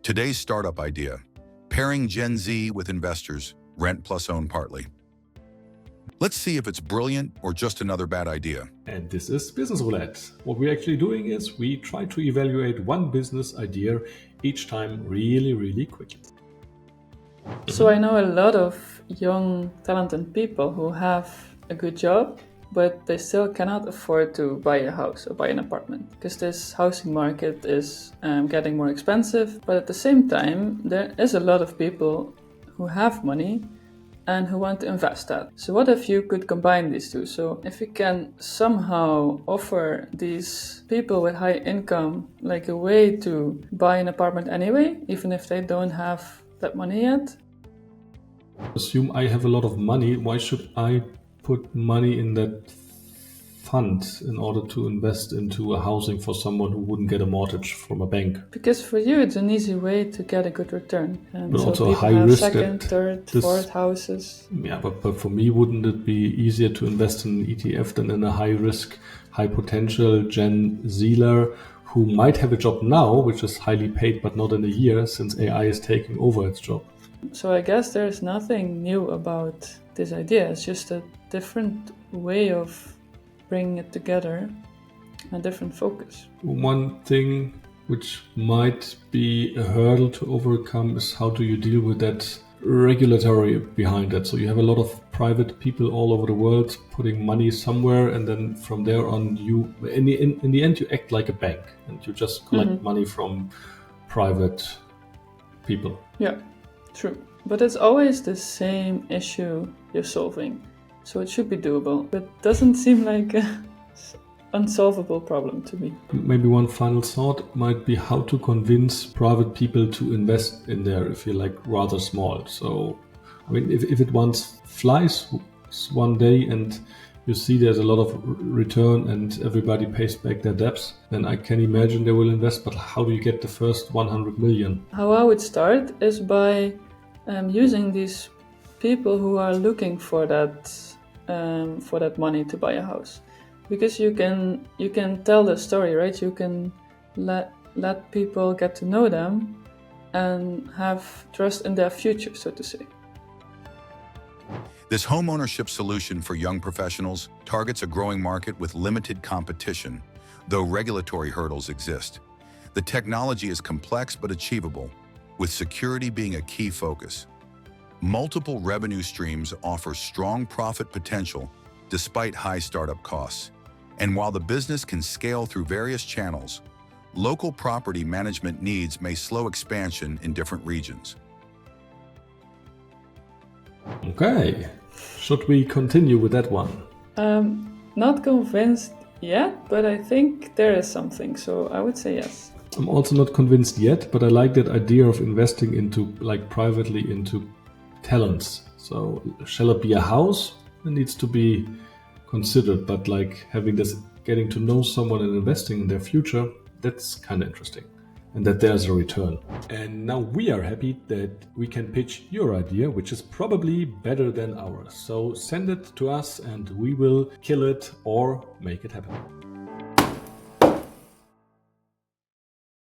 Today's startup idea, pairing Gen Z with investors, rent plus own partly. Let's see if it's brilliant or just another bad idea. And this is Business Roulette. What we're actually doing is we try to evaluate one business idea each time really quickly. So I know a lot of young, talented people who have a good job, but they still cannot afford to buy a house or buy an apartment because this housing market is getting more expensive. But at the same time, there is a lot of people who have money and who want to invest that. So what if you could combine these two? So if you can somehow offer these people with high income like a way to buy an apartment anyway, even if they don't have that money yet. Assume I have a lot of money. Why should I put money in that fund in order to invest into a housing for someone who wouldn't get a mortgage from a bank? Because for you, it's an easy way to get a good return. And But so also a people high have risk second, that third, this- fourth houses. Yeah, but for me, wouldn't it be easier to invest in an ETF than in a high risk, high potential Gen Zler who might have a job now, which is highly paid, but not in a year since AI is taking over its job? So I guess there's nothing new about this idea. It's just a different way of bringing it together, a different focus. One thing which might be a hurdle to overcome is how do you deal with that regulatory behind that? So you have a lot of private people all over the world putting money somewhere, and then from there on, you in the end you act like a bank and you just collect money from private people. Yeah, true. But it's always the same issue you're solving. So it should be doable. But it doesn't seem like an unsolvable problem to me. Maybe one final thought might be how to convince private people to invest in there if you're like rather small. So, I mean, if it once flies one day and you see there's a lot of return and everybody pays back their debts, then I can imagine they will invest. But how do you get the first 100 million? How I would start is by using these people who are looking for that money to buy a house, because you can tell the story, right? You can let people get to know them and have trust in their future, so to say. This homeownership solution for young professionals targets a growing market with limited competition, though regulatory hurdles exist. The technology is complex but achievable, with security being a key focus. Multiple revenue streams offer strong profit potential despite high startup costs. And while the business can scale through various channels, local property management needs may slow expansion in different regions. Okay, should we continue with that one? Not convinced yet, but I think there is something, so I would say yes. I'm also not convinced yet, but I like that idea of investing into, like, privately into talents. So shall it be a house? It needs to be considered, but like having this, getting to know someone and investing in their future, that's kind of interesting. And that there's a return. And now we are happy that we can pitch your idea, which is probably better than ours. So send it to us and we will kill it or make it happen.